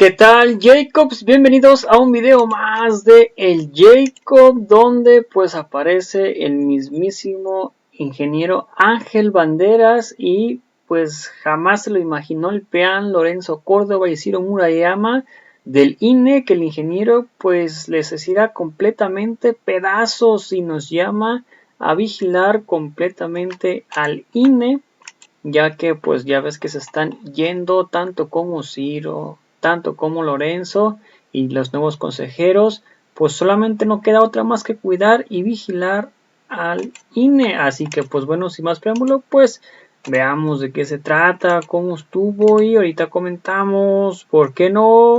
¿Qué tal, Jacobs? Bienvenidos a un video más de El Jacob, donde pues aparece el mismísimo ingeniero Ángel Banderas y pues jamás se lo imaginó el peán Lorenzo Córdoba y Ciro Murayama del INE, que el ingeniero pues les hacía completamente pedazos y nos llama a vigilar completamente al INE, ya que pues ya ves que se están yendo tanto como Ciro, tanto como Lorenzo y los nuevos consejeros, pues solamente no queda otra más que cuidar y vigilar al INE. Así que pues bueno, sin más preámbulo, pues veamos de qué se trata, cómo estuvo y ahorita comentamos, ¿por qué no?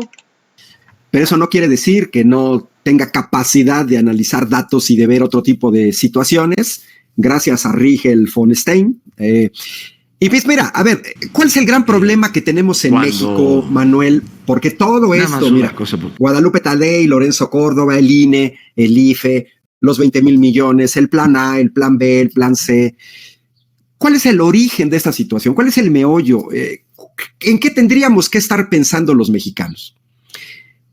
Pero eso no quiere decir que no tenga capacidad de analizar datos y de ver otro tipo de situaciones, gracias a Rigel von Stein. Y pues mira, a ver, ¿cuál es el gran problema que tenemos en México, Manuel? Porque todo esto, mira, Guadalupe Tadei, Lorenzo Córdoba, el INE, el IFE, los 20,000 millones, el plan A, el plan B, el plan C. ¿Cuál es el origen de esta situación? ¿Cuál es el meollo? ¿En qué tendríamos que estar pensando los mexicanos?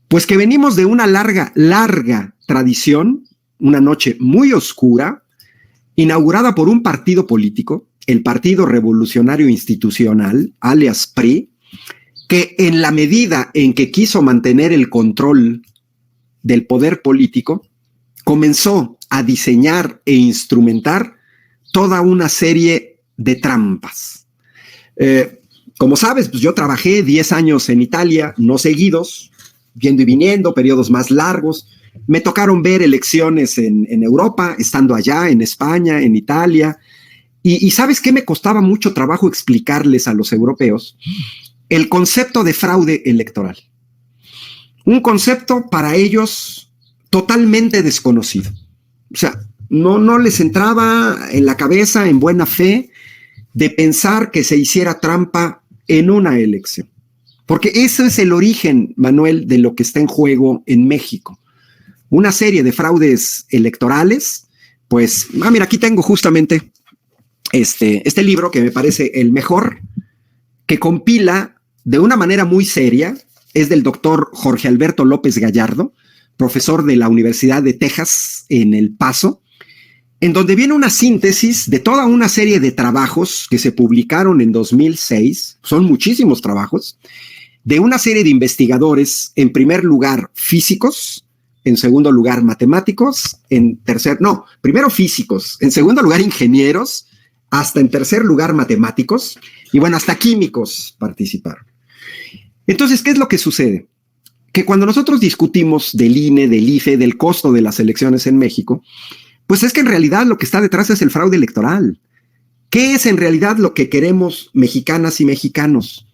Pues que venimos de una larga tradición, una noche muy oscura, inaugurada por un partido político, el Partido Revolucionario Institucional, alias PRI, que en la medida en que quiso mantener el control del poder político, comenzó a diseñar e instrumentar toda una serie de trampas. Como sabes, pues yo trabajé 10 años en Italia, no seguidos, yendo y viniendo, periodos más largos. Me tocaron ver elecciones en Europa, estando allá, en España, en Italia. Y ¿sabes qué? Me costaba mucho trabajo explicarles a los europeos el concepto de fraude electoral. Un concepto para ellos totalmente desconocido. O sea, no les entraba en la cabeza, en buena fe, de pensar que se hiciera trampa en una elección. Porque ese es el origen, Manuel, de lo que está en juego en México. Una serie de fraudes electorales. Pues, mira, aquí tengo justamente este libro que me parece el mejor, que compila de una manera muy seria. Es del doctor Jorge Alberto López Gallardo, profesor de la Universidad de Texas en El Paso, en donde viene una síntesis de toda una serie de trabajos que se publicaron en 2006, son muchísimos trabajos, de una serie de investigadores, en primer lugar físicos, en segundo lugar matemáticos, primero físicos, en segundo lugar ingenieros, hasta en tercer lugar matemáticos, y bueno, hasta químicos participaron. Entonces, ¿qué es lo que sucede? Que cuando nosotros discutimos del INE, del IFE, del costo de las elecciones en México, pues es que en realidad lo que está detrás es el fraude electoral. ¿Qué es en realidad lo que queremos mexicanas y mexicanos?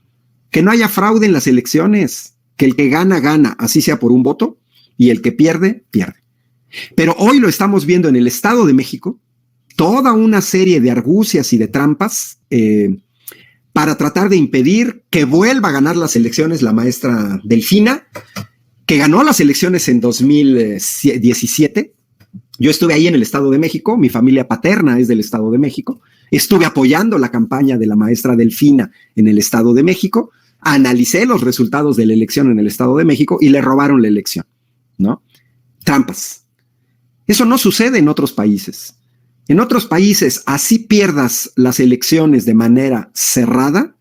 Que no haya fraude en las elecciones, que el que gana, gana, así sea por un voto, y el que pierde, pierde. Pero hoy lo estamos viendo en el Estado de México, toda una serie de argucias y de trampas para tratar de impedir que vuelva a ganar las elecciones la maestra Delfina, que ganó las elecciones en 2017. Yo estuve ahí en el Estado de México, mi familia paterna es del Estado de México, estuve apoyando la campaña de la maestra Delfina en el Estado de México, analicé los resultados de la elección en el Estado de México y le robaron la elección, ¿no? Trampas. Eso no sucede en otros países. En otros países, así pierdas las elecciones de manera cerrada,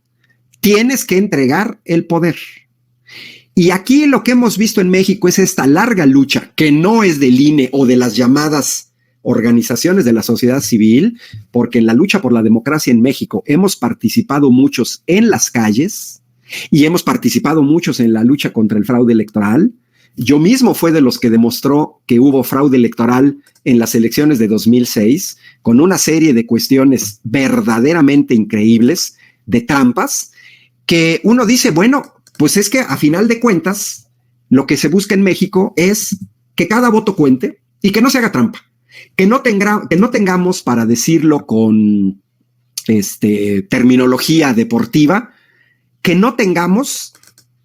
tienes que entregar el poder. Y aquí lo que hemos visto en México es esta larga lucha, que no es del INE o de las llamadas organizaciones de la sociedad civil, porque en la lucha por la democracia en México hemos participado muchos en las calles y hemos participado muchos en la lucha contra el fraude electoral. Yo mismo fue de los que demostró que hubo fraude electoral en las elecciones de 2006, con una serie de cuestiones verdaderamente increíbles, de trampas, que uno dice, bueno, pues es que a final de cuentas, lo que se busca en México es que cada voto cuente y que no se haga trampa, que no tengamos, para decirlo con terminología deportiva, que no tengamos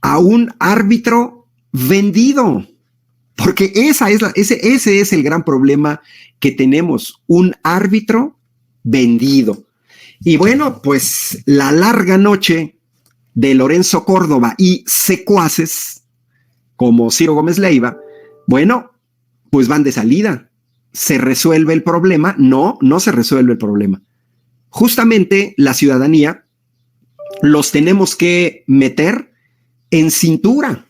a un árbitro vendido, porque ese es el gran problema que tenemos, un árbitro vendido. Y bueno, pues la larga noche de Lorenzo Córdoba y secuaces como Ciro Gómez Leiva, bueno, pues van de salida. ¿Se resuelve el problema? No, no se resuelve el problema. Justamente la ciudadanía los tenemos que meter en cintura,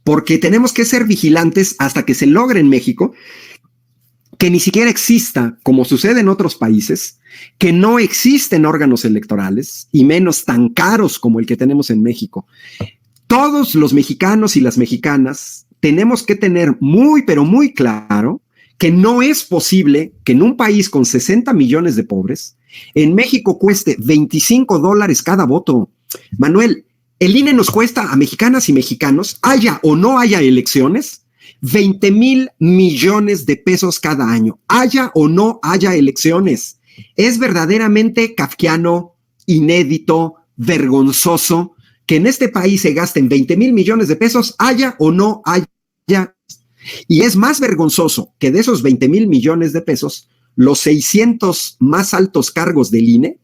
porque tenemos que ser vigilantes hasta que se logre en México que ni siquiera exista, como sucede en otros países, que no existen órganos electorales, y menos tan caros como el que tenemos en México. Todos los mexicanos y las mexicanas tenemos que tener muy, pero muy claro que no es posible que en un país con 60 millones de pobres, en México cueste $25 cada voto. Manuel, el INE nos cuesta a mexicanas y mexicanos, haya o no haya elecciones, 20,000 millones de pesos cada año, haya o no haya elecciones. Es verdaderamente kafkiano, inédito, vergonzoso que en este país se gasten 20,000 millones de pesos, haya o no haya. Y es más vergonzoso que de esos 20,000 millones de pesos, los 600 más altos cargos del INE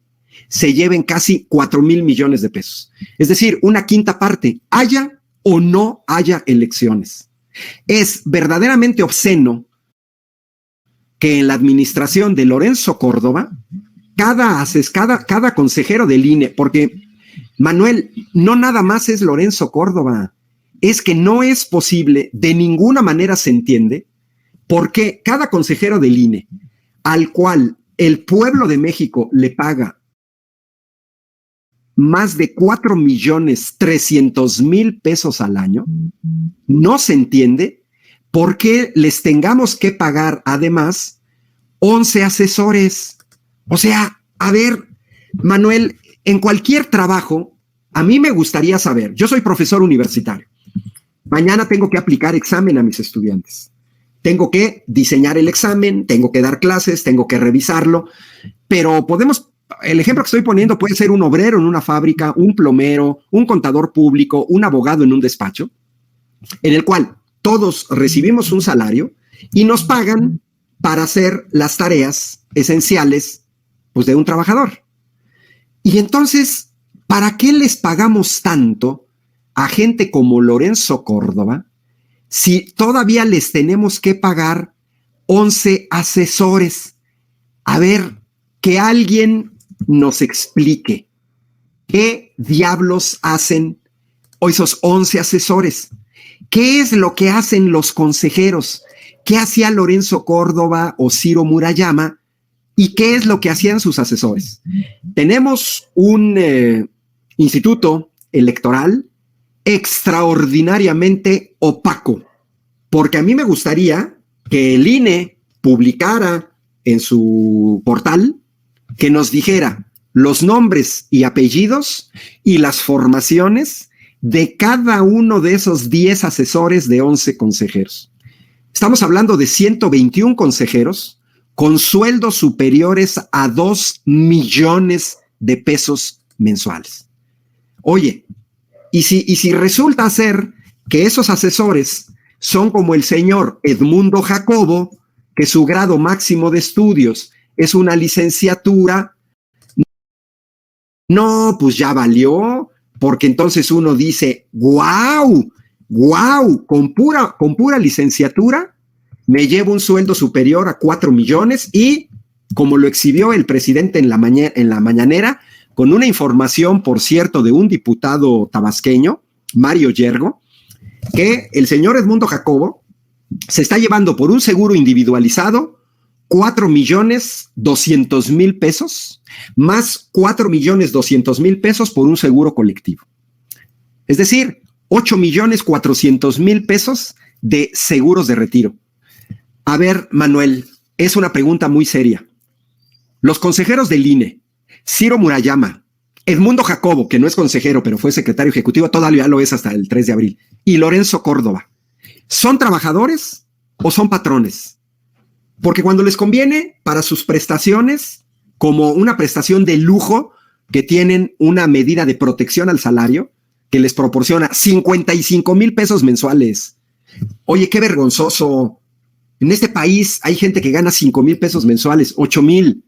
se lleven casi 4,000 millones de pesos. Es decir, una quinta parte, haya o no haya elecciones. Es verdaderamente obsceno que en la administración de Lorenzo Córdoba, cada consejero del INE, porque Manuel, no nada más es Lorenzo Córdoba, es que no es posible, de ninguna manera se entiende, porque cada consejero del INE, al cual el pueblo de México le paga más de 4,300,000 pesos al año, no se entiende por qué les tengamos que pagar además 11 asesores. O sea, a ver, Manuel, en cualquier trabajo, a mí me gustaría saber, yo soy profesor universitario, mañana tengo que aplicar examen a mis estudiantes, tengo que diseñar el examen, tengo que dar clases, tengo que revisarlo, pero el ejemplo que estoy poniendo puede ser un obrero en una fábrica, un plomero, un contador público, un abogado en un despacho, en el cual todos recibimos un salario y nos pagan para hacer las tareas esenciales, pues, de un trabajador. Y entonces, ¿para qué les pagamos tanto a gente como Lorenzo Córdoba si todavía les tenemos que pagar 11 asesores? A ver, que alguien nos explique qué diablos hacen esos 11 asesores. ¿Qué es lo que hacen los consejeros? ¿Qué hacía Lorenzo Córdoba o Ciro Murayama? ¿Y qué es lo que hacían sus asesores? Tenemos un instituto electoral extraordinariamente opaco, porque a mí me gustaría que el INE publicara en su portal, que nos dijera los nombres y apellidos y las formaciones de cada uno de esos 10 asesores de 11 consejeros. Estamos hablando de 121 consejeros con sueldos superiores a 2 millones de pesos mensuales. Oye, y si resulta ser que esos asesores son como el señor Edmundo Jacobo, que su grado máximo de estudios es una licenciatura, no, pues ya valió, porque entonces uno dice, wow, con pura licenciatura me llevo un sueldo superior a 4 millones y, como lo exhibió el presidente en la mañanera, con una información, por cierto, de un diputado tabasqueño, Mario Yergo, que el señor Edmundo Jacobo se está llevando por un seguro individualizado 4,200,000 pesos, más 4,200,000 pesos por un seguro colectivo. Es decir, 8,400,000 pesos de seguros de retiro. A ver, Manuel, es una pregunta muy seria. Los consejeros del INE, Ciro Murayama, Edmundo Jacobo, que no es consejero, pero fue secretario ejecutivo, todavía lo es hasta el 3 de abril, y Lorenzo Córdoba, ¿son trabajadores o son patrones? Porque cuando les conviene para sus prestaciones, como una prestación de lujo, que tienen una medida de protección al salario, que les proporciona 55,000 pesos mensuales. Oye, qué vergonzoso. En este país hay gente que gana 5,000 pesos mensuales, 8,000.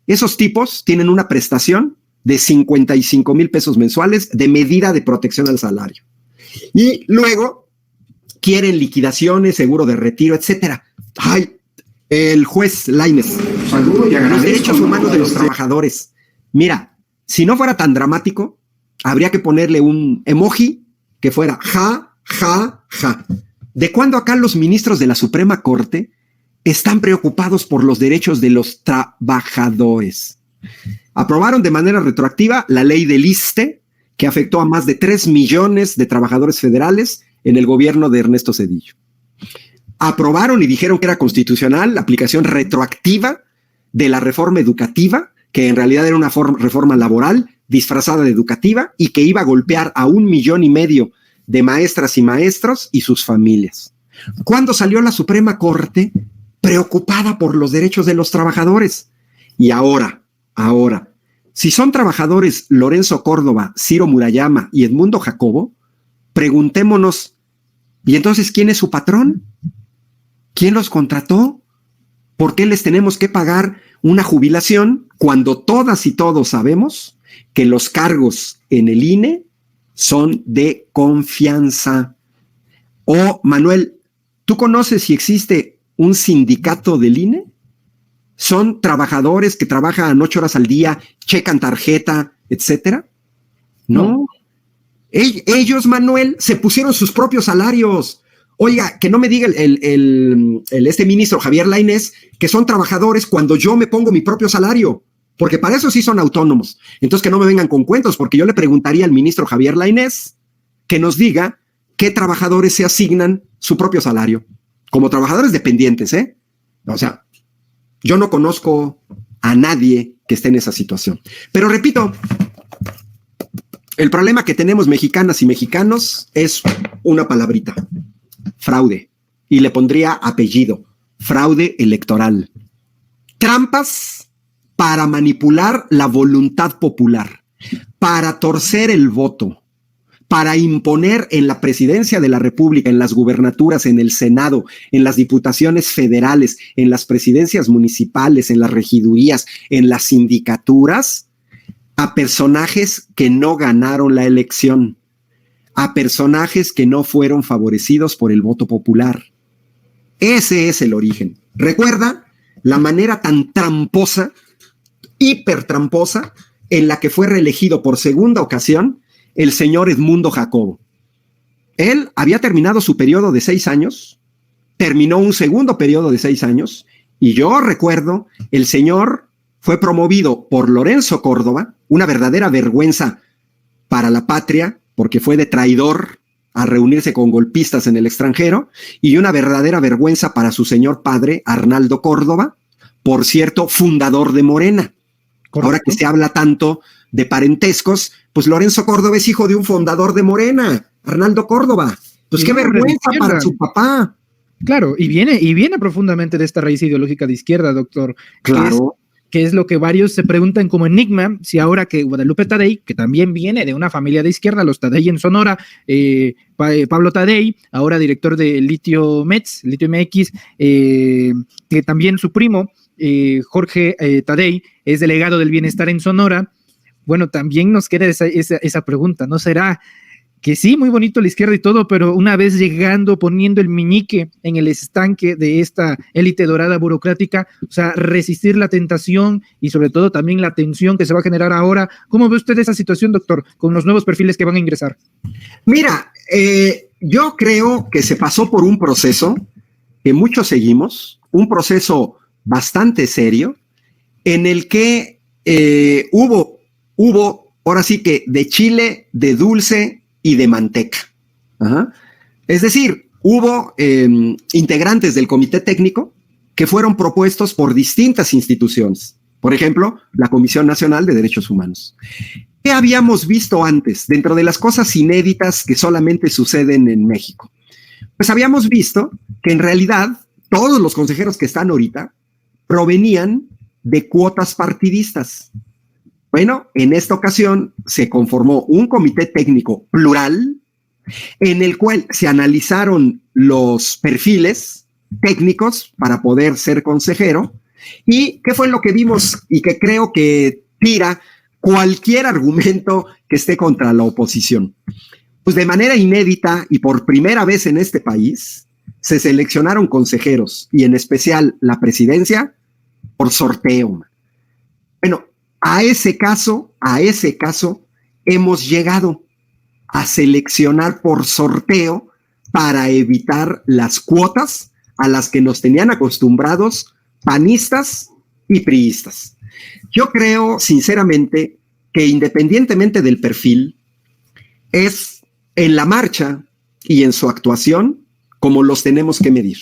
Esos tipos tienen una prestación de 55,000 pesos mensuales de medida de protección al salario. Y luego quieren liquidaciones, seguro de retiro, etcétera. Ay, el juez Lainez, los derechos humanos de los trabajadores. Mira, si no fuera tan dramático, habría que ponerle un emoji que fuera ja, ja, ja. ¿De cuándo acá los ministros de la Suprema Corte están preocupados por los derechos de los trabajadores? Aprobaron de manera retroactiva la ley del ISSSTE, que afectó a más de 3 millones de trabajadores federales en el gobierno de Ernesto Zedillo. Aprobaron y dijeron que era constitucional la aplicación retroactiva de la reforma educativa, que en realidad era una reforma laboral disfrazada de educativa y que iba a golpear a 1,5 millones de maestras y maestros y sus familias. ¿Cuándo salió la Suprema Corte preocupada por los derechos de los trabajadores? Y ahora, si son trabajadores Lorenzo Córdoba, Ciro Murayama y Edmundo Jacobo, preguntémonos, ¿y entonces quién es su patrón? ¿Quién los contrató? ¿Por qué les tenemos que pagar una jubilación cuando todas y todos sabemos que los cargos en el INE son de confianza? Manuel, ¿tú conoces si existe un sindicato del INE? ¿Son trabajadores que trabajan 8 horas al día, checan tarjeta, etcétera? No. Ellos, Manuel, se pusieron sus propios salarios. Oiga, que no me diga este ministro Javier Lainez que son trabajadores cuando yo me pongo mi propio salario, porque para eso sí son autónomos. Entonces que no me vengan con cuentos, porque yo le preguntaría al ministro Javier Lainez que nos diga qué trabajadores se asignan su propio salario, como trabajadores dependientes, ¿eh? O sea, yo no conozco a nadie que esté en esa situación. Pero repito, el problema que tenemos mexicanas y mexicanos es una palabrita: fraude. Y le pondría apellido: fraude electoral. Trampas para manipular la voluntad popular, para torcer el voto, para imponer en la presidencia de la República, en las gubernaturas, en el Senado, en las diputaciones federales, en las presidencias municipales, en las regidurías, en las sindicaturas, a personajes que no ganaron la elección, a personajes que no fueron favorecidos por el voto popular. Ese es el origen. Recuerda la manera tan tramposa, hipertramposa, en la que fue reelegido por segunda ocasión el señor Edmundo Jacobo. Él había terminado su periodo de 6 años, terminó un segundo periodo de 6 años, y yo recuerdo, el señor fue promovido por Lorenzo Córdoba, una verdadera vergüenza para la patria, porque fue de traidor a reunirse con golpistas en el extranjero, y una verdadera vergüenza para su señor padre, Arnaldo Córdoba, por cierto, fundador de Morena. Correcto. Ahora que se habla tanto de parentescos, pues Lorenzo Córdoba es hijo de un fundador de Morena, Arnaldo Córdoba. Pues qué vergüenza para su papá. Claro, y viene profundamente de esta raíz ideológica de izquierda, doctor. Claro. Que es lo que varios se preguntan como enigma, si ahora que Guadalupe Tadei, que también viene de una familia de izquierda, los Tadei en Sonora, Pablo Tadei, ahora director de Litio MX, que también su primo, Jorge Tadei, es delegado del bienestar en Sonora. Bueno, también nos queda esa pregunta, ¿no será que sí, muy bonito la izquierda y todo, pero una vez llegando, poniendo el meñique en el estanque de esta élite dorada burocrática, o sea, resistir la tentación y sobre todo también la tensión que se va a generar ahora? ¿Cómo ve usted esa situación, doctor, con los nuevos perfiles que van a ingresar? Mira, yo creo que se pasó por un proceso que muchos seguimos, un proceso bastante serio, en el que hubo, ahora sí que de chile, de dulce y de manteca. Ajá. Es decir, hubo integrantes del comité técnico que fueron propuestos por distintas instituciones. Por ejemplo, la Comisión Nacional de Derechos Humanos. ¿Qué habíamos visto antes dentro de las cosas inéditas que solamente suceden en México? Pues habíamos visto que en realidad todos los consejeros que están ahorita provenían de cuotas partidistas. Bueno, en esta ocasión se conformó un comité técnico plural en el cual se analizaron los perfiles técnicos para poder ser consejero. ¿Y qué fue lo que vimos y que creo que tira cualquier argumento que esté contra la oposición? pues de manera inédita y por primera vez en este país, se seleccionaron consejeros y en especial la presidencia por sorteo. Bueno, a ese caso hemos llegado a seleccionar por sorteo para evitar las cuotas a las que nos tenían acostumbrados panistas y priistas. Yo creo, sinceramente, que independientemente del perfil, es en la marcha y en su actuación como los tenemos que medir.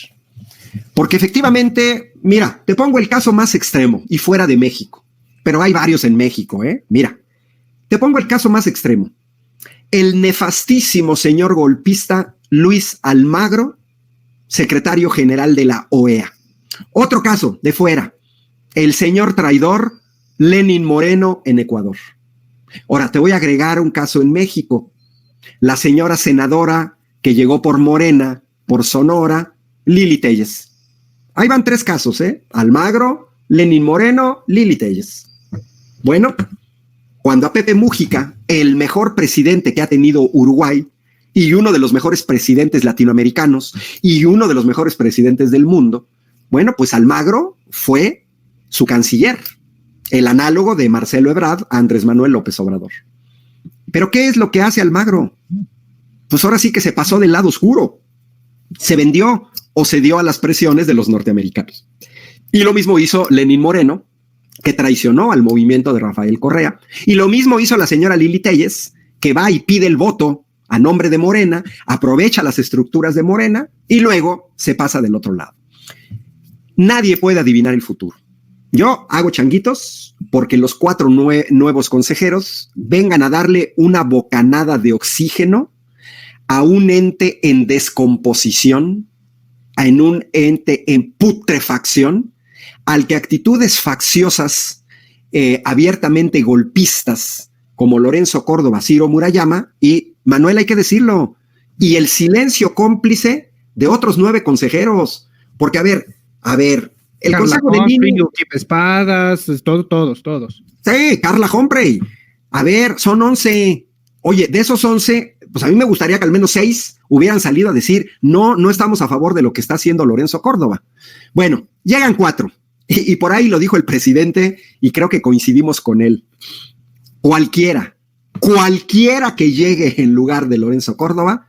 Porque efectivamente, mira, te pongo el caso más extremo y fuera de México, pero hay varios en México, ¿eh? Mira, te pongo el caso más extremo. El nefastísimo señor golpista Luis Almagro, secretario general de la OEA. Otro caso de fuera, el señor traidor Lenín Moreno en Ecuador. Ahora te voy a agregar un caso en México. La señora senadora que llegó por Morena, por Sonora, Lili Téllez. Ahí van 3 casos, ¿eh? Almagro, Lenín Moreno, Lili Téllez. Bueno, cuando a Pepe Mújica, el mejor presidente que ha tenido Uruguay, y uno de los mejores presidentes latinoamericanos, y uno de los mejores presidentes del mundo, bueno, pues Almagro fue su canciller, el análogo de Marcelo Ebrard a Andrés Manuel López Obrador. ¿Pero qué es lo que hace Almagro? Pues ahora sí que se pasó del lado oscuro. Se vendió o cedió a las presiones de los norteamericanos. Y lo mismo hizo Lenín Moreno, que traicionó al movimiento de Rafael Correa. Y lo mismo hizo la señora Lili Téllez, que va y pide el voto a nombre de Morena, aprovecha las estructuras de Morena y luego se pasa del otro lado. Nadie puede adivinar el futuro. Yo hago changuitos porque los 4 nuevos consejeros vengan a darle una bocanada de oxígeno a un ente en descomposición, en un ente en putrefacción, al que actitudes facciosas, abiertamente golpistas, como Lorenzo Córdoba, Ciro Murayama y Manuel, hay que decirlo, y el silencio cómplice de otros 9 consejeros, porque a ver, el Carla consejo Humphrey, de Lili, Equipo Espadas, todos. sí, Carla Humphrey, a ver, son 11. Oye, de esos 11, pues a mí me gustaría que al menos 6 hubieran salido a decir, no estamos a favor de lo que está haciendo Lorenzo Córdoba. Bueno, llegan 4, y por ahí lo dijo el presidente, y creo que coincidimos con él. Cualquiera que llegue en lugar de Lorenzo Córdoba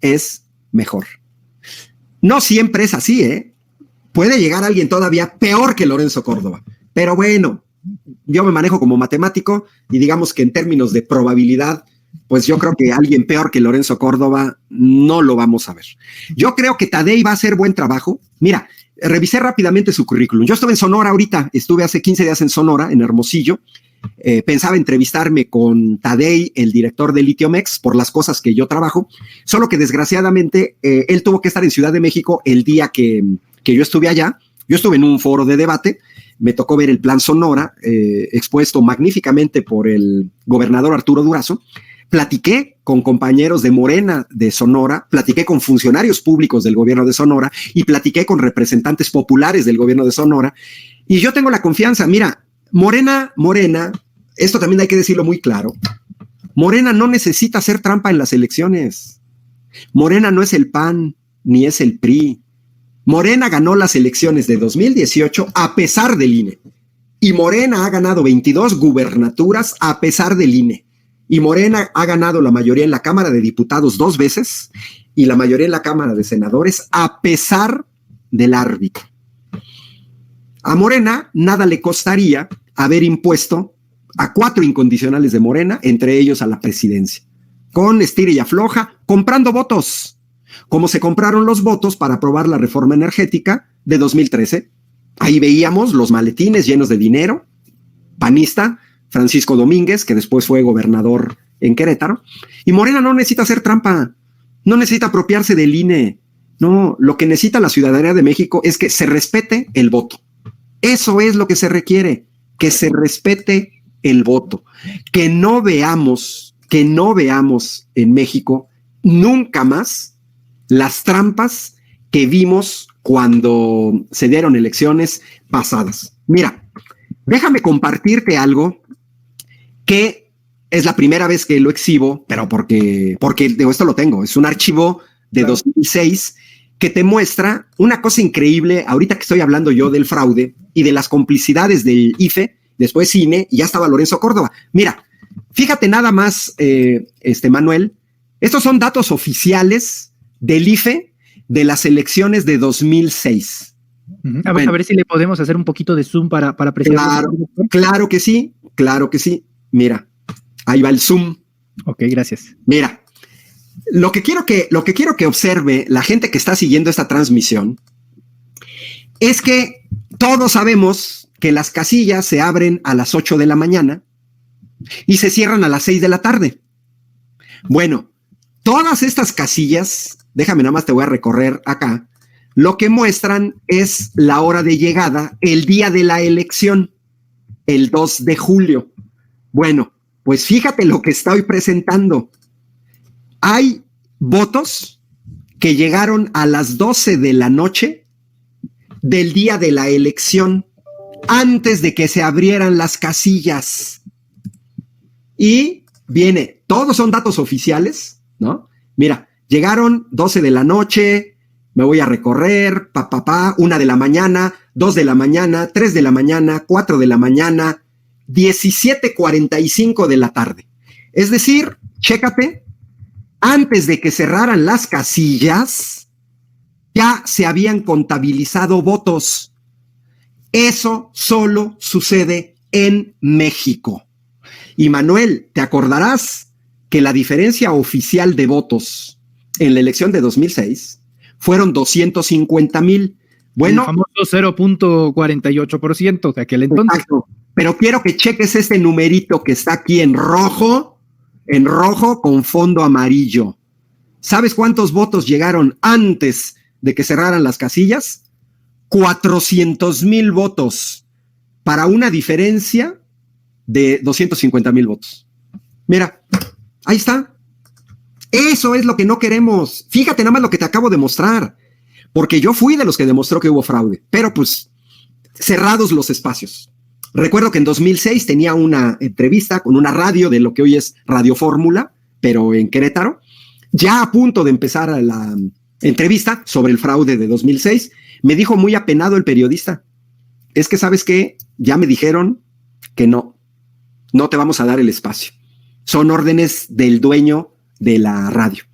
es mejor. No siempre es así, ¿eh? Puede llegar alguien todavía peor que Lorenzo Córdoba, pero bueno, yo me manejo como matemático y digamos que en términos de probabilidad, pues yo creo que alguien peor que Lorenzo Córdoba no lo vamos a ver. Yo creo que Tadei va a hacer buen trabajo. Mira, revisé rápidamente su currículum. Yo estuve en Sonora ahorita, estuve hace 15 días en Sonora, en Hermosillo. Pensaba entrevistarme con Tadei, el director de Litiomex, por las cosas que yo trabajo, solo que desgraciadamente él tuvo que estar en Ciudad de México el día que yo estuve allá. Yo estuve en un foro de debate, me tocó ver el plan Sonora, expuesto magníficamente por el gobernador Arturo Durazo. Platiqué con compañeros de Morena de Sonora, platiqué con funcionarios públicos del gobierno de Sonora y platiqué con representantes populares del gobierno de Sonora. Y yo tengo la confianza, mira, Morena, esto también hay que decirlo muy claro, Morena no necesita hacer trampa en las elecciones. Morena no es el PAN, ni es el PRI. Morena ganó las elecciones de 2018 a pesar del INE. Y Morena ha ganado 22 gubernaturas a pesar del INE. Y Morena ha ganado la mayoría en la Cámara de Diputados 2 veces y la mayoría en la Cámara de Senadores a pesar del árbitro. A Morena nada le costaría haber impuesto a 4 incondicionales de Morena, entre ellos a la presidencia, con estira y afloja, comprando votos, como se compraron los votos para aprobar la reforma energética de 2013. Ahí veíamos los maletines llenos de dinero, panista, Francisco Domínguez, que después fue gobernador en Querétaro, y Morena no necesita hacer trampa, no necesita apropiarse del INE, no, lo que necesita la ciudadanía de México es que se respete el voto. Eso es lo que se requiere, que se respete el voto, que no veamos en México nunca más las trampas que vimos cuando se dieron elecciones pasadas. Mira, déjame compartirte algo que es la primera vez que lo exhibo, pero porque digo, esto lo tengo, es un archivo de 2006 que te muestra una cosa increíble, ahorita que estoy hablando yo del fraude y de las complicidades del IFE, después CINE, y ya estaba Lorenzo Córdoba. Mira, fíjate nada más, Manuel, estos son datos oficiales del IFE de las elecciones de 2006. A ver si le podemos hacer un poquito de zoom para apreciar. Claro que sí. Mira, ahí va el zoom. Ok, gracias. Mira, lo que quiero que observe la gente que está siguiendo esta transmisión es que todos sabemos que las casillas se abren a las 8 de la mañana y se cierran a las 6 de la tarde. Bueno, todas estas casillas, déjame nada más te voy a recorrer acá, lo que muestran es la hora de llegada el día de la elección, el 2 de julio. Bueno, pues fíjate lo que estoy presentando. Hay votos que llegaron a las 12 de la noche del día de la elección, antes de que se abrieran las casillas. Y viene, todos son datos oficiales, ¿no? Mira, llegaron 12 de la noche, me voy a recorrer, 1 de la mañana, 2 de la mañana, 3 de la mañana, 4 de la mañana, 17:45 de la tarde. Es decir, chécate, antes de que cerraran las casillas, ya se habían contabilizado votos. Eso solo sucede en México. Y Manuel, te acordarás que la diferencia oficial de votos en la elección de 2006 fueron 250,000. Bueno, el famoso 0.48% de aquel entonces. Exacto. Pero quiero que cheques este numerito que está aquí en rojo con fondo amarillo. ¿Sabes cuántos votos llegaron antes de que cerraran las casillas? 400,000 votos, para una diferencia de 250,000 votos. Mira, ahí está. Eso es lo que no queremos. Fíjate nada más lo que te acabo de mostrar, porque yo fui de los que demostró que hubo fraude, pero pues cerrados los espacios. Recuerdo que en 2006 tenía una entrevista con una radio de lo que hoy es Radio Fórmula, pero en Querétaro, ya a punto de empezar la entrevista sobre el fraude de 2006, me dijo muy apenado el periodista, es que ¿sabes qué? Ya me dijeron que no te vamos a dar el espacio. Son órdenes del dueño de la radio.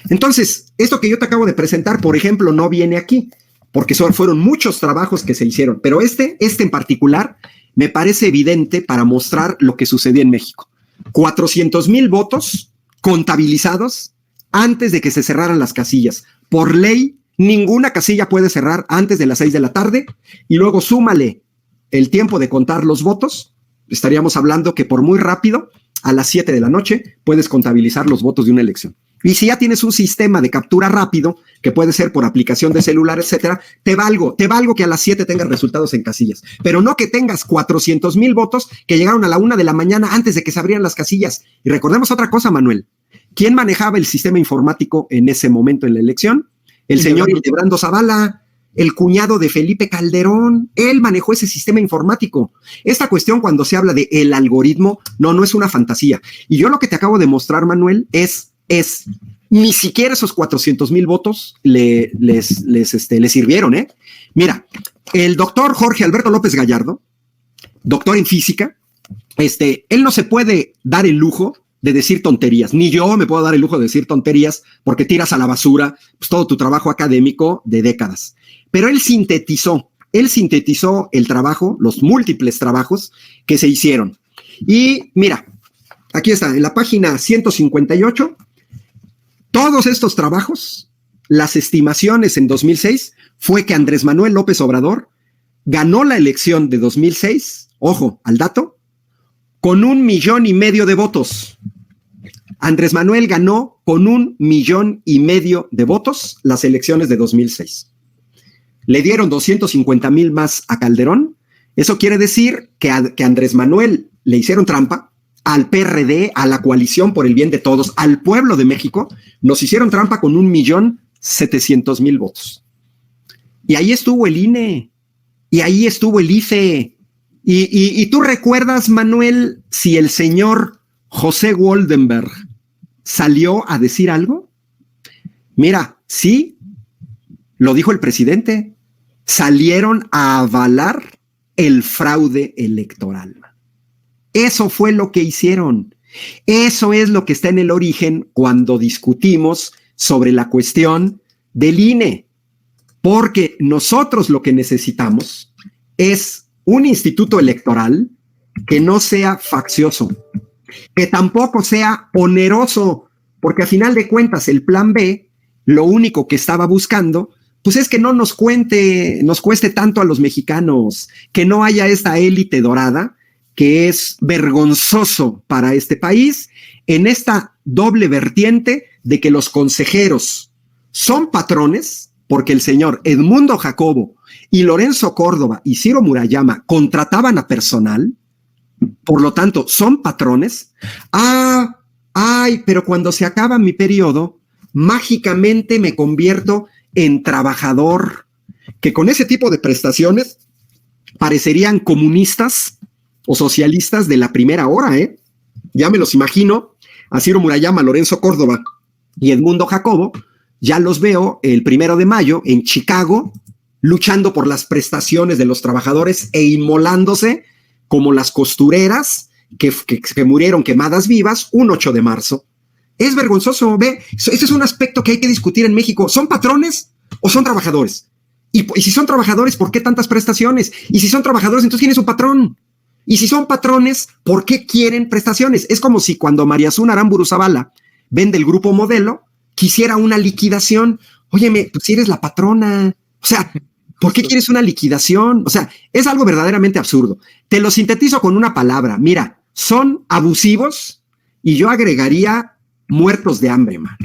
Entonces, esto que yo te acabo de presentar, por ejemplo, no viene aquí, porque fueron muchos trabajos que se hicieron, pero este en particular me parece evidente para mostrar lo que sucedió en México. 400,000 votos contabilizados antes de que se cerraran las casillas. Por ley, ninguna casilla puede cerrar antes de las 6 de la tarde, y luego súmale el tiempo de contar los votos, estaríamos hablando que por muy rápido, a las 7 de la noche, puedes contabilizar los votos de una elección. Y si ya tienes un sistema de captura rápido, que puede ser por aplicación de celular, etcétera, te valgo que a las 7 tengas resultados en casillas, pero no que tengas 400,000 votos que llegaron a la 1 de la mañana antes de que se abrieran las casillas. Y recordemos otra cosa, Manuel. ¿Quién manejaba el sistema informático en ese momento en la elección? El señor Hildebrando Zavala, el cuñado de Felipe Calderón. Él manejó ese sistema informático. Esta cuestión, cuando se habla de el algoritmo, no es una fantasía. Y yo lo que te acabo de mostrar, Manuel, es ni siquiera esos 400,000 votos les sirvieron, ¿eh? Mira, el doctor Jorge Alberto López Gallardo, doctor en física, él no se puede dar el lujo de decir tonterías, ni yo me puedo dar el lujo de decir tonterías porque tiras a la basura pues, todo tu trabajo académico de décadas. Pero él sintetizó el trabajo, los múltiples trabajos que se hicieron. Y mira, aquí está, en la página 158, todos estos trabajos, las estimaciones en 2006 fue que Andrés Manuel López Obrador ganó la elección de 2006, ojo al dato, con 1,5 millones de votos. Andrés Manuel ganó con 1,5 millones de votos las elecciones de 2006. Le dieron 250,000 más a Calderón. Eso quiere decir que a Andrés Manuel le hicieron trampa, al PRD, a la coalición por el bien de todos, al pueblo de México, nos hicieron trampa con 1,700,000 votos. Y ahí estuvo el INE, y ahí estuvo el IFE. Y tú recuerdas, Manuel, si el señor José Woldenberg salió a decir algo? Mira, sí, lo dijo el presidente, salieron a avalar el fraude electoral. Eso fue lo que hicieron. Eso es lo que está en el origen cuando discutimos sobre la cuestión del INE, porque nosotros lo que necesitamos es un instituto electoral que no sea faccioso, que tampoco sea oneroso, porque a final de cuentas el plan B, lo único que estaba buscando, pues es que no nos cueste tanto a los mexicanos, que no haya esta élite dorada, que es vergonzoso para este país, en esta doble vertiente de que los consejeros son patrones, porque el señor Edmundo Jacobo y Lorenzo Córdoba y Ciro Murayama contrataban a personal, por lo tanto son patrones. Pero cuando se acaba mi periodo, mágicamente me convierto en trabajador, que con ese tipo de prestaciones parecerían comunistas o socialistas de la primera hora, ¿eh? Ya me los imagino, a Ciro Murayama, Lorenzo Córdoba y Edmundo Jacobo, ya los veo el 1 de mayo en Chicago, luchando por las prestaciones de los trabajadores e inmolándose como las costureras que murieron quemadas vivas un 8 de marzo. Es vergonzoso, ve, ese es un aspecto que hay que discutir en México. ¿Son patrones o son trabajadores? Y si son trabajadores, ¿por qué tantas prestaciones? Y si son trabajadores, entonces ¿quién es su patrón? Y si son patrones, ¿por qué quieren prestaciones? Es como si cuando María Azuna Aramburu Zavala vende el Grupo Modelo, quisiera una liquidación. Óyeme, pues si eres la patrona, o sea, ¿por qué quieres una liquidación? O sea, es algo verdaderamente absurdo. Te lo sintetizo con una palabra. Mira, son abusivos y yo agregaría muertos de hambre, man.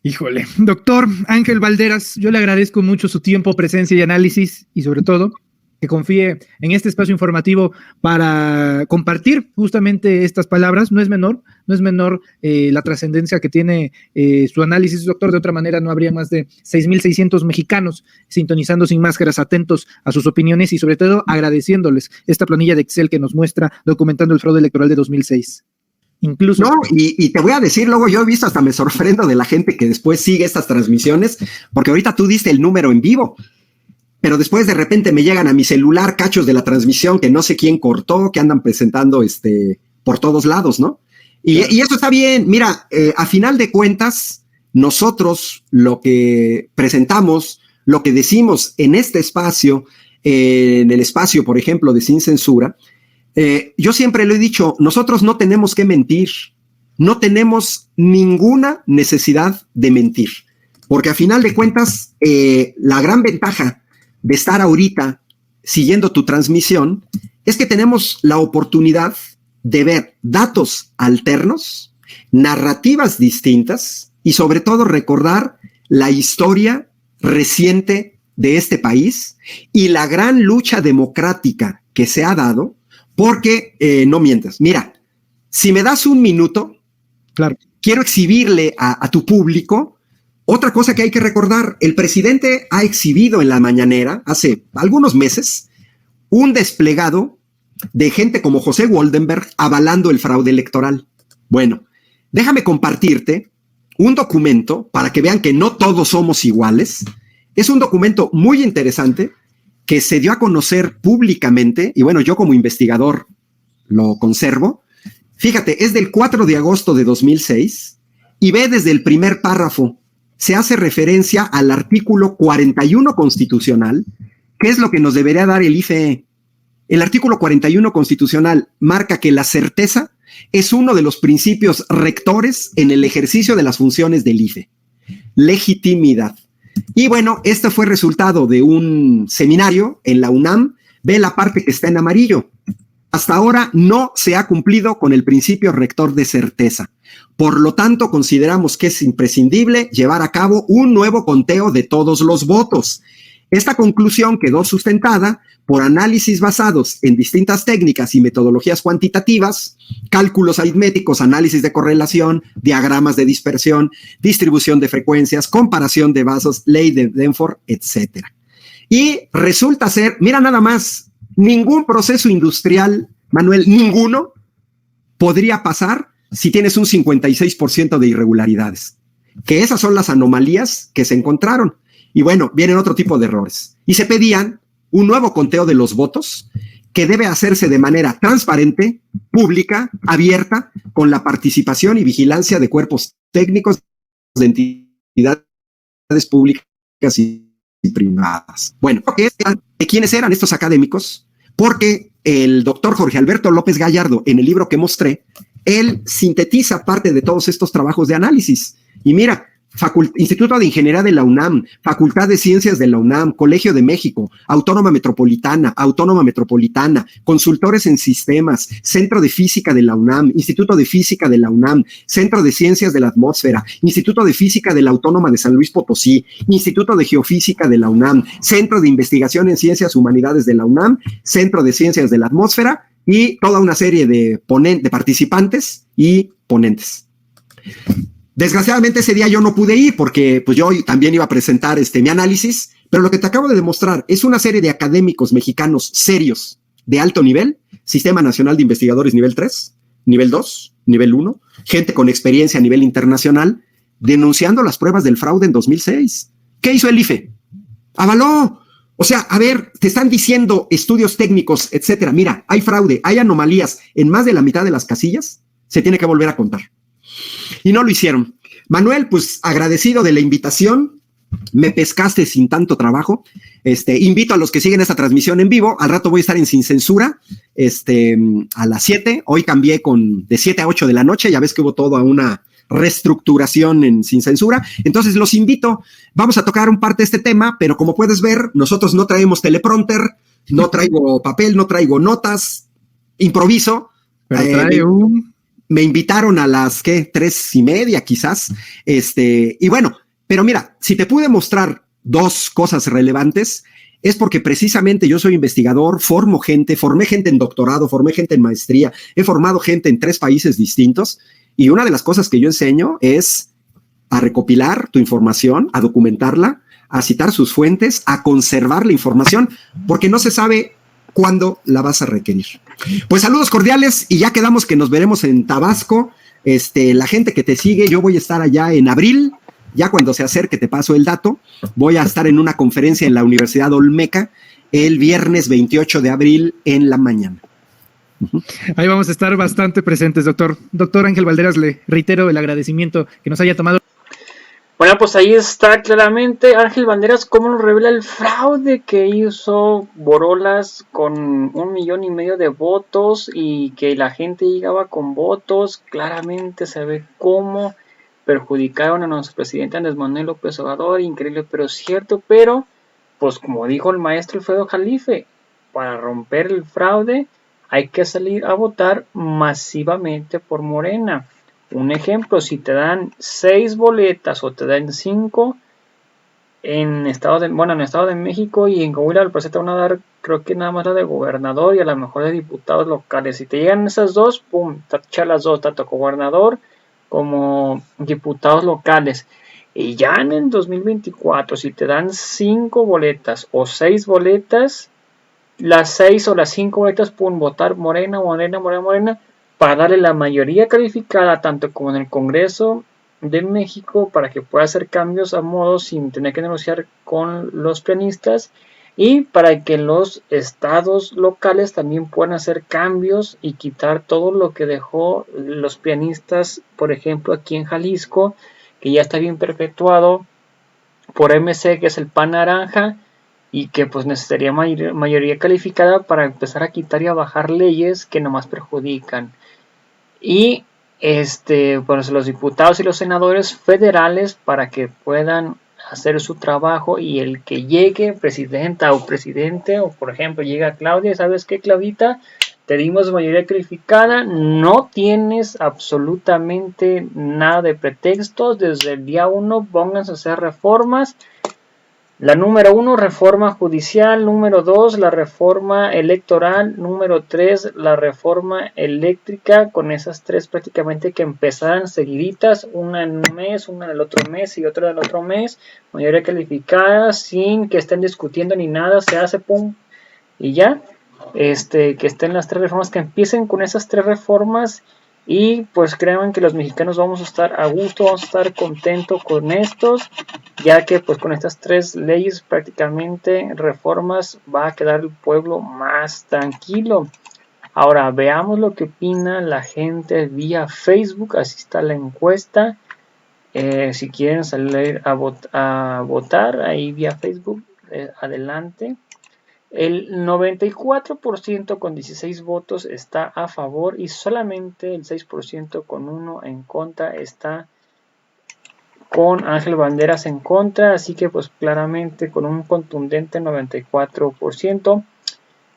Híjole, doctor Ángel Valderas, yo le agradezco mucho su tiempo, presencia y análisis, y sobre todo que confíe en este espacio informativo para compartir justamente estas palabras. No es menor la trascendencia que tiene su análisis, doctor. De otra manera no habría más de 6,600 mexicanos sintonizando sin máscaras, atentos a sus opiniones y sobre todo agradeciéndoles esta planilla de Excel que nos muestra documentando el fraude electoral de 2006. Incluso. No, y te voy a decir, luego yo he visto, hasta me sorprendo de la gente que después sigue estas transmisiones, porque ahorita tú diste el número en vivo, pero después de repente me llegan a mi celular cachos de la transmisión que no sé quién cortó, que andan presentando por todos lados, ¿no? Y eso está bien. Mira, a final de cuentas, nosotros lo que presentamos, lo que decimos en este espacio, en el espacio, por ejemplo, de Sin Censura, yo siempre lo he dicho, nosotros no tenemos que mentir, no tenemos ninguna necesidad de mentir, porque a final de cuentas, la gran ventaja de estar ahorita siguiendo tu transmisión es que tenemos la oportunidad de ver datos alternos, narrativas distintas y sobre todo recordar la historia reciente de este país y la gran lucha democrática que se ha dado, porque no mientas. Mira, si me das un minuto, claro, quiero exhibirle a tu público otra cosa que hay que recordar. El presidente ha exhibido en la mañanera, hace algunos meses, un desplegado de gente como José Woldenberg avalando el fraude electoral. Bueno, déjame compartirte un documento para que vean que no todos somos iguales. Es un documento muy interesante que se dio a conocer públicamente, y bueno, yo como investigador lo conservo. Fíjate, es del 4 de agosto de 2006 y ve desde el primer párrafo. Se hace referencia al artículo 41 constitucional, que es lo que nos debería dar el IFE. El artículo 41 constitucional marca que la certeza es uno de los principios rectores en el ejercicio de las funciones del IFE. Legitimidad. Y bueno, este fue resultado de un seminario en la UNAM. Ve la parte que está en amarillo. Hasta ahora no se ha cumplido con el principio rector de certeza. Por lo tanto, consideramos que es imprescindible llevar a cabo un nuevo conteo de todos los votos. Esta conclusión quedó sustentada por análisis basados en distintas técnicas y metodologías cuantitativas, cálculos aritméticos, análisis de correlación, diagramas de dispersión, distribución de frecuencias, comparación de vasos, ley de Denford, etc. Y resulta ser, mira nada más, ningún proceso industrial, Manuel, ninguno, podría pasar si tienes un 56% de irregularidades. Que esas son las anomalías que se encontraron. Y bueno, vienen otro tipo de errores. Y se pedían un nuevo conteo de los votos que debe hacerse de manera transparente, pública, abierta, con la participación y vigilancia de cuerpos técnicos de entidades públicas y privadas. Bueno, ¿de quiénes eran estos académicos? Porque el doctor Jorge Alberto López Gallardo, en el libro que mostré, él sintetiza parte de todos estos trabajos de análisis. Y mira, Instituto de Ingeniería de la UNAM, Facultad de Ciencias de la UNAM, Colegio de México, Autónoma Metropolitana, Consultores en Sistemas, Centro de Física de la UNAM, Instituto de Física de la UNAM, Centro de Ciencias de la Atmósfera, Instituto de Física de la Autónoma de San Luis Potosí, Instituto de Geofísica de la UNAM, Centro de Investigación en Ciencias Humanidades de la UNAM, Centro de Ciencias de la Atmósfera y toda una serie de participantes y ponentes. Desgraciadamente ese día yo no pude ir porque pues yo también iba a presentar mi análisis, pero lo que te acabo de demostrar es una serie de académicos mexicanos serios de alto nivel, Sistema Nacional de Investigadores nivel 3, nivel 2, nivel 1, gente con experiencia a nivel internacional, denunciando las pruebas del fraude en 2006. ¿Qué hizo el IFE? Avaló. O sea, a ver, te están diciendo estudios técnicos, etcétera. Mira, hay fraude, hay anomalías en más de la mitad de las casillas, se tiene que volver a contar. Y no lo hicieron. Manuel, pues agradecido de la invitación, me pescaste sin tanto trabajo. Invito a los que siguen esta transmisión en vivo. Al rato voy a estar en Sin Censura, a las 7. Hoy cambié de 7 a 8 de la noche. Ya ves que hubo toda una reestructuración en Sin Censura. Entonces los invito. Vamos a tocar un parte de este tema, pero como puedes ver, nosotros no traemos teleprompter, no traigo papel, no traigo notas, improviso. Pero trae me invitaron a las 3:30 quizás, y bueno, pero mira, si te pude mostrar dos cosas relevantes, es porque precisamente yo soy investigador, formé gente en doctorado, formé gente en maestría, he formado gente en 3 países distintos, y una de las cosas que yo enseño es a recopilar tu información, a documentarla, a citar sus fuentes, a conservar la información, porque no se sabe cuándo la vas a requerir. Pues saludos cordiales y ya quedamos que nos veremos en Tabasco. La gente que te sigue, yo voy a estar allá en abril, ya cuando se acerque te paso el dato. Voy a estar en una conferencia en la Universidad Olmeca el viernes 28 de abril en la mañana. Ahí vamos a estar bastante presentes, doctor. Doctor Ángel Valderas, le reitero el agradecimiento que nos haya tomado. Bueno, pues ahí está claramente Ángel Banderas cómo nos revela el fraude que hizo Borolas con 1,5 millones de votos y que la gente llegaba con votos. Claramente se ve cómo perjudicaron a nuestro presidente Andrés Manuel López Obrador, increíble pero cierto, pero pues como dijo el maestro Alfredo Jalife, para romper el fraude hay que salir a votar masivamente por Morena. Un ejemplo, si te dan 6 boletas o te dan 5 en Estado de México y en Coahuila al parecer te van a dar, creo que nada más la de gobernador y a lo mejor de diputados locales. Si te llegan esas dos, pum, tachar las dos, tanto gobernador como diputados locales. Y ya en el 2024, si te dan 5 boletas o 6 boletas, las 6 o las 5 boletas, pum, votar Morena, para darle la mayoría calificada tanto como en el Congreso de México para que pueda hacer cambios a modo sin tener que negociar con los pianistas y para que los estados locales también puedan hacer cambios y quitar todo lo que dejó los pianistas, por ejemplo aquí en Jalisco, que ya está bien perpetuado por MC, que es el PAN naranja, y que pues necesitaría mayoría calificada para empezar a quitar y a bajar leyes que nomás perjudican. Y pues los diputados y los senadores federales para que puedan hacer su trabajo y el que llegue presidenta o presidente o por ejemplo llega Claudia, ¿sabes qué, Claudita? Te dimos mayoría calificada, no tienes absolutamente nada de pretextos, desde el día 1 pónganse a hacer reformas. La número 1, reforma judicial. Número 2, la reforma electoral. Número 3, la reforma eléctrica. Con esas 3 prácticamente que empezaran seguiditas. Una en un mes, una en el otro mes y otra en el otro mes. Mayoría calificada, sin que estén discutiendo ni nada. Se hace pum y ya. Que estén las 3 reformas, que empiecen con esas 3 reformas. Y pues créanme que los mexicanos vamos a estar a gusto, vamos a estar contentos con estos, ya que pues con estas 3 leyes prácticamente reformas va a quedar el pueblo más tranquilo. Ahora veamos lo que opina la gente vía Facebook. Así está la encuesta. Si quieren salir a votar ahí vía Facebook, adelante. El 94% con 16 votos está a favor y solamente el 6% con 1 en contra está con Ángel Banderas en contra. Así que pues claramente con un contundente 94%.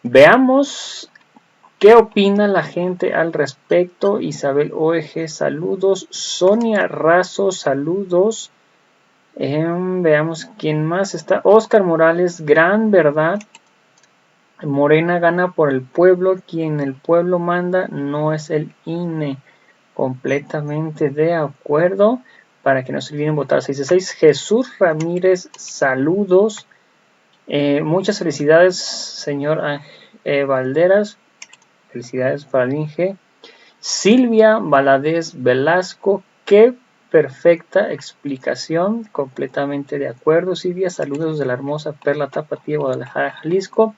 Veamos qué opina la gente al respecto. Isabel OEG, saludos. Sonia Razo, saludos. Veamos quién más está. Oscar Morales, gran verdad. Morena gana por el pueblo, quien el pueblo manda no es el INE. Completamente de acuerdo. Para que no se olviden votar 6-6. Jesús Ramírez, saludos. Muchas felicidades, señor Valderas. Felicidades para el Inge. Silvia Valadez Velasco, qué perfecta explicación. Completamente de acuerdo, Silvia. Saludos de la hermosa Perla Tapatía, Guadalajara, Jalisco.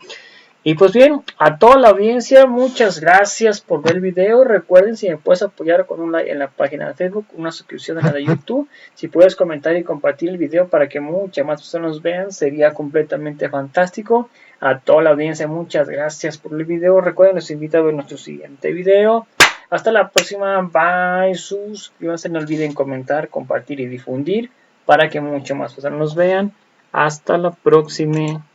Y pues bien, a toda la audiencia, muchas gracias por ver el video. Recuerden, si me puedes apoyar con un like en la página de Facebook, una suscripción en la de YouTube, si puedes comentar y compartir el video para que muchas más personas vean, sería completamente fantástico. A toda la audiencia, muchas gracias por el video. Recuerden, los invito a ver nuestro siguiente video. Hasta la próxima, bye, suscríbanse, no olviden comentar, compartir y difundir para que muchas más personas nos vean. Hasta la próxima.